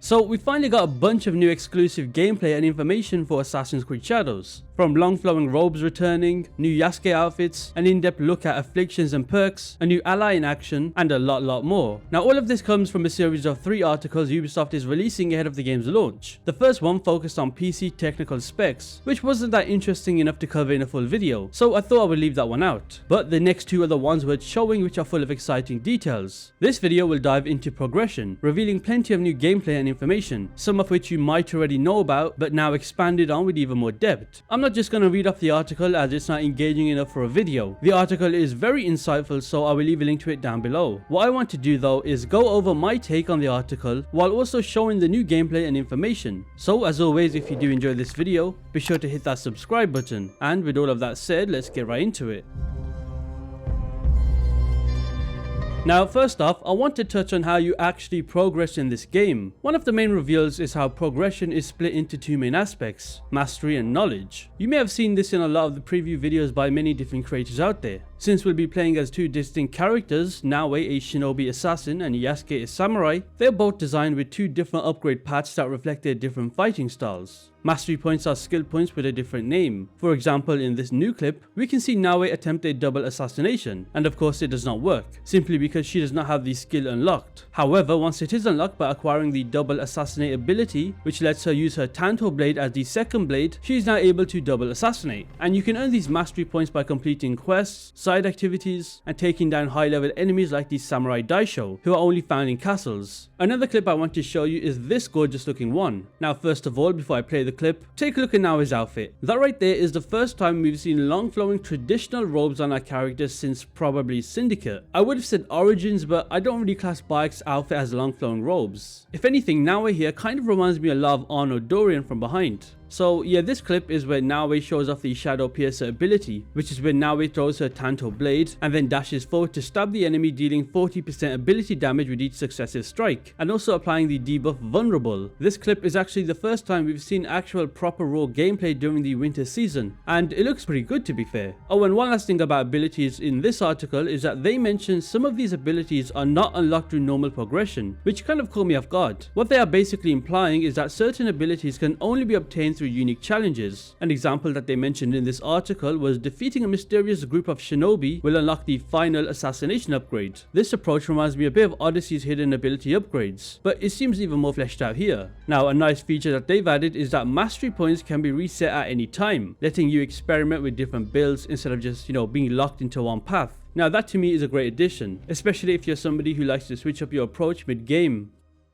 So we finally got a bunch of new exclusive gameplay and information for Assassin's Creed Shadows. From long flowing robes returning, new Yasuke outfits, an in-depth look at Afflictions and Perks, a new ally in action, and a lot more. Now all of this comes from a series of 3 articles Ubisoft is releasing ahead of the game's launch. The first one focused on PC technical specs, which wasn't that interesting enough to cover in a full video, so I thought I would leave that one out. But the next 2 are the ones worth showing, which are full of exciting details. This video will dive into progression, revealing plenty of new gameplay and information, some of which you might already know about, but now expanded on with even more depth. I'm not just going to read off the article as it's not engaging enough for a video. The article is very insightful, so I will leave a link to it down below. What I want to do though is go over my take on the article while also showing the new gameplay and information. So as always, if you do enjoy this video, be sure to hit that subscribe button. And with all of that said, let's get right into it. Now first off, I want to touch on how you actually progress in this game. One of the main reveals is how progression is split into 2 main aspects, mastery and knowledge. You may have seen this in a lot of the preview videos by many different creators out there. Since we'll be playing as 2 distinct characters, Nawe a shinobi assassin and Yasuke a samurai, they're both designed with 2 different upgrade paths that reflect their different fighting styles. Mastery points are skill points with a different name. For example, in this new clip, we can see Nawe attempt a double assassination, and of course it does not work, simply because she does not have the skill unlocked. However, once it is unlocked by acquiring the double assassinate ability, which lets her use her Tanto blade as the second blade, she is now able to double assassinate. And you can earn these mastery points by completing quests, side activities, and taking down high level enemies like the Samurai Daisho, who are only found in castles. Another clip I want to show you is this gorgeous looking one. Now first of all, before I play the clip, take a look at Nawe's outfit. That right there is the first time we've seen long flowing traditional robes on our characters since probably Syndicate. I would have said Origins, but I don't really class Bayek's outfit as long flowing robes. If anything, Nawe here kind of reminds me a lot of Arno Dorian from behind. So yeah, this clip is where Nawe shows off the Shadow Piercer ability, which is where Nawe throws her Tanto blade and then dashes forward to stab the enemy, dealing 40% ability damage with each successive strike, and also applying the debuff Vulnerable. This clip is actually the first time we've seen actual proper raw gameplay during the winter season, and it looks pretty good to be fair. Oh, and one last thing about abilities in this article is that they mention some of these abilities are not unlocked through normal progression, which kind of caught me off guard. What they are basically implying is that certain abilities can only be obtained through unique challenges. An example that they mentioned in this article was defeating a mysterious group of shinobi will unlock the final assassination upgrade. This approach reminds me a bit of Odyssey's hidden ability upgrades, but it seems even more fleshed out here. Now a nice feature that they've added is that mastery points can be reset at any time, letting you experiment with different builds instead of just, being locked into one path. Now that to me is a great addition, especially if you're somebody who likes to switch up your approach mid-game.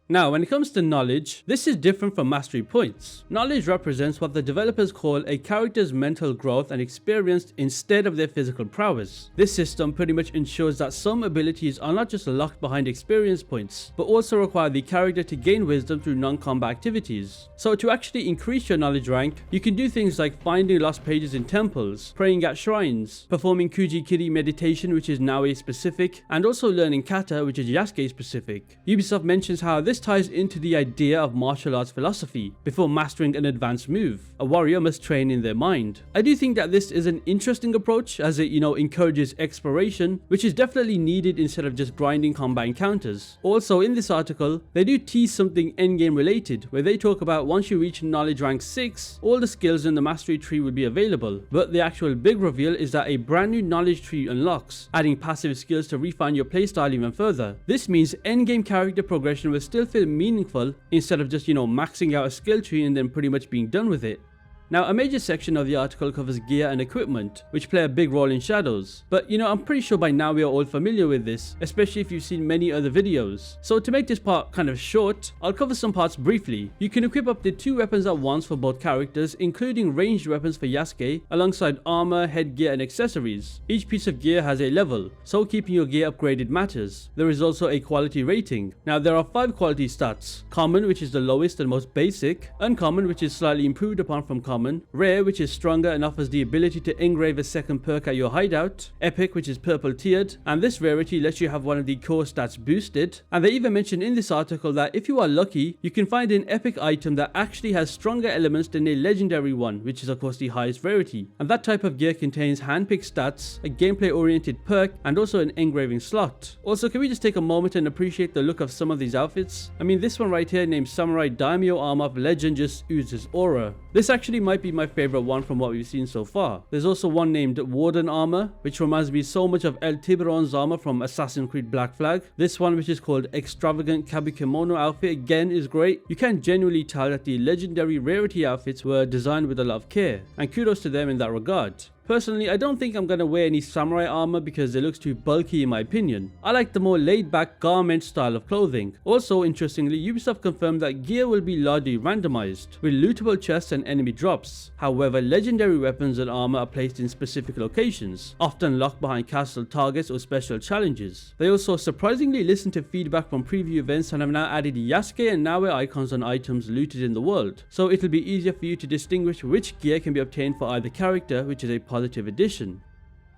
Now, when it comes to knowledge, this is different from mastery points. Knowledge represents what the developers call a character's mental growth and experience instead of their physical prowess. This system pretty much ensures that some abilities are not just locked behind experience points, but also require the character to gain wisdom through non-combat activities. So to actually increase your knowledge rank, you can do things like finding lost pages in temples, praying at shrines, performing Kuji-Kiri meditation, which is Nawe specific, and also learning kata, which is Yasuke specific. Ubisoft mentions how this ties into the idea of martial arts philosophy. Before mastering an advanced move, a warrior must train in their mind. I do think that this is an interesting approach, as it encourages exploration, which is definitely needed instead of just grinding combat encounters. Also in this article, they do tease something endgame related, where they talk about once you reach knowledge rank 6, all the skills in the mastery tree will be available. But the actual big reveal is that a brand new knowledge tree unlocks, adding passive skills to refine your playstyle even further. This means endgame character progression will still feel meaningful instead of just maxing out a skill tree and then pretty much being done with it. Now, a major section of the article covers gear and equipment, which play a big role in Shadows. But I'm pretty sure by now we are all familiar with this, especially if you've seen many other videos. So to make this part kind of short, I'll cover some parts briefly. You can equip up to 2 weapons at once for both characters, including ranged weapons for Yasuke, alongside armor, headgear, and accessories. Each piece of gear has a level, so keeping your gear upgraded matters. There is also a quality rating. Now, there are 5 quality stats: common, which is the lowest and most basic; uncommon, which is slightly improved upon from common uncommon, rare, which is stronger and offers the ability to engrave a second perk at your hideout, epic, which is purple tiered, and this rarity lets you have one of the core stats boosted. And they even mentioned in this article that if you are lucky, you can find an epic item that actually has stronger elements than a legendary one, which is of course the highest rarity. And that type of gear contains handpicked stats, a gameplay oriented perk, and also an engraving slot. Also, can we just take a moment and appreciate the look of some of these outfits? I mean, this one right here named Samurai Daimyo armor of legend just oozes aura. This actually might be my favorite one from what we've seen so far. There's also one named Warden armor, which reminds me so much of El Tiburon's armor from Assassin's Creed Black Flag. This one, which is called Extravagant Kabukimono outfit, again is great. You can genuinely tell that the legendary rarity outfits were designed with a lot of care, and kudos to them in that regard. Personally, I don't think I'm gonna wear any samurai armor because it looks too bulky in my opinion. I like the more laid back garment style of clothing. Also, interestingly, Ubisoft confirmed that gear will be largely randomized, with lootable chests and enemy drops. However, legendary weapons and armor are placed in specific locations, often locked behind castle targets or special challenges. They also surprisingly listened to feedback from preview events and have now added yasuke and nawe icons on items looted in the world, so it'll be easier for you to distinguish which gear can be obtained for either character, which is a positive addition.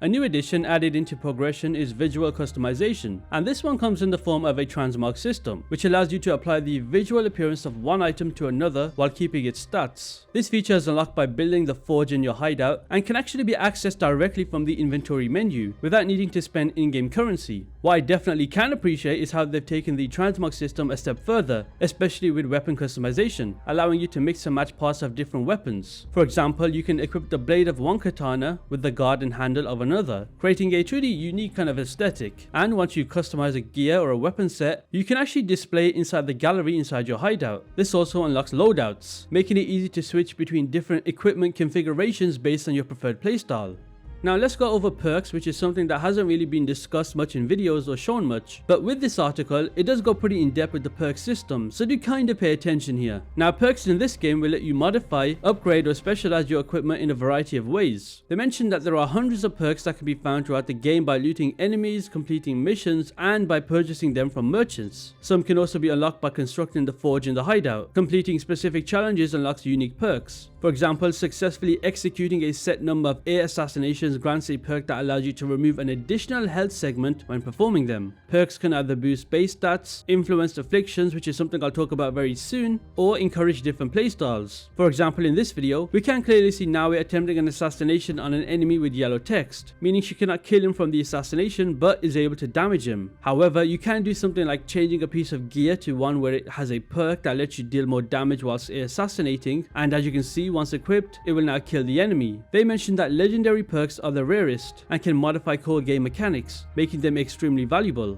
A new addition added into progression is visual customization, and this one comes in the form of a transmog system, which allows you to apply the visual appearance of one item to another while keeping its stats. This feature is unlocked by building the forge in your hideout and can actually be accessed directly from the inventory menu without needing to spend in-game currency. What I definitely can appreciate is how they've taken the transmog system a step further, especially with weapon customization, allowing you to mix and match parts of different weapons. For example, you can equip the blade of one katana with the guard and handle of another, creating a truly unique kind of aesthetic. And once you customize a gear or a weapon set, you can actually display it inside the gallery inside your hideout. This also unlocks loadouts, making it easy to switch between different equipment configurations based on your preferred playstyle. Now let's go over perks, which is something that hasn't really been discussed much in videos or shown much, but with this article it does go pretty in depth with the perk system, so do kind of pay attention here. Now perks in this game will let you modify, upgrade or specialize your equipment in a variety of ways. They mentioned that there are hundreds of perks that can be found throughout the game by looting enemies, completing missions, and by purchasing them from merchants. Some can also be unlocked by constructing the forge in the hideout. Completing specific challenges unlocks unique perks. For example, successfully executing a set number of air assassinations grants a perk that allows you to remove an additional health segment when performing them. Perks can either boost base stats, influence afflictions, which is something I'll talk about very soon, or encourage different playstyles. For example, in this video, we can clearly see Nawe attempting an assassination on an enemy with yellow text, meaning she cannot kill him from the assassination but is able to damage him. However, you can do something like changing a piece of gear to one where it has a perk that lets you deal more damage whilst assassinating, and as you can see, once equipped, it will now kill the enemy. They mentioned that legendary perks are the rarest and can modify core game mechanics, making them extremely valuable.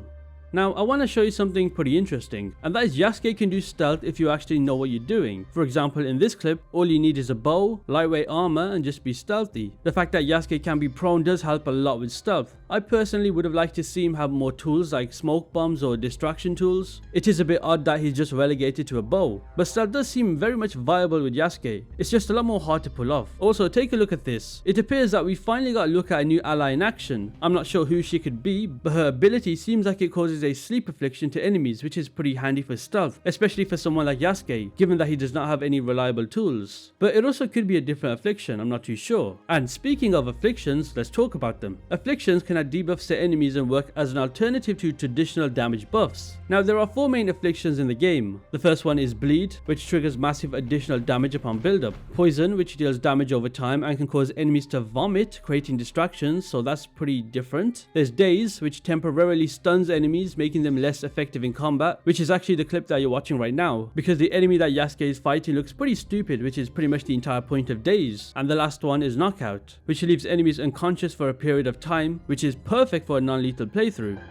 Now, I want to show you something pretty interesting, and that is Yasuke can do stealth if you actually know what you're doing. For example, in this clip, all you need is a bow, lightweight armor, and just be stealthy. The fact that Yasuke can be prone does help a lot with stealth. I personally would have liked to see him have more tools like smoke bombs or distraction tools. It is a bit odd that he's just relegated to a bow, but stealth does seem very much viable with Yasuke. It's just a lot more hard to pull off. Also, take a look at this. It appears that we finally got a look at a new ally in action. I'm not sure who she could be, but her ability seems like it causes a sleep affliction to enemies, which is pretty handy for stealth, especially for someone like Yasuke, given that he does not have any reliable tools. But it also could be a different affliction, I'm not too sure. And speaking of afflictions, let's talk about them. Afflictions can add debuffs to enemies and work as an alternative to traditional damage buffs. Now, there are 4 main afflictions in the game. The first one is Bleed, which triggers massive additional damage upon build-up. Poison, which deals damage over time and can cause enemies to vomit, creating distractions, so that's pretty different. There's Daze, which temporarily stuns enemies, making them less effective in combat, which is actually the clip that you're watching right now, because the enemy that Yasuke is fighting looks pretty stupid, which is pretty much the entire point of Daze. And the last one is Knockout, which leaves enemies unconscious for a period of time, which is perfect for a non-lethal playthrough.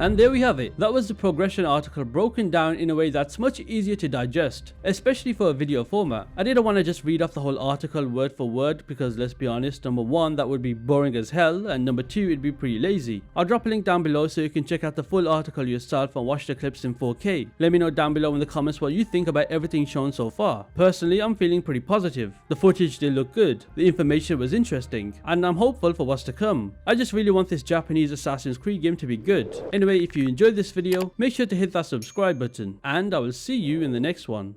And there we have it. That was the progression article broken down in a way that's much easier to digest, especially for a video format. I didn't want to just read off the whole article word for word because, let's be honest, number 1, that would be boring as hell, and number 2, it'd be pretty lazy. I'll drop a link down below so you can check out the full article yourself and watch the clips in 4K. Let me know down below in the comments what you think about everything shown so far. Personally, I'm feeling pretty positive. The footage did look good, the information was interesting, and I'm hopeful for what's to come. I just really want this Japanese Assassin's Creed game to be good. Anyway, if you enjoyed this video, make sure to hit that subscribe button, and I will see you in the next one.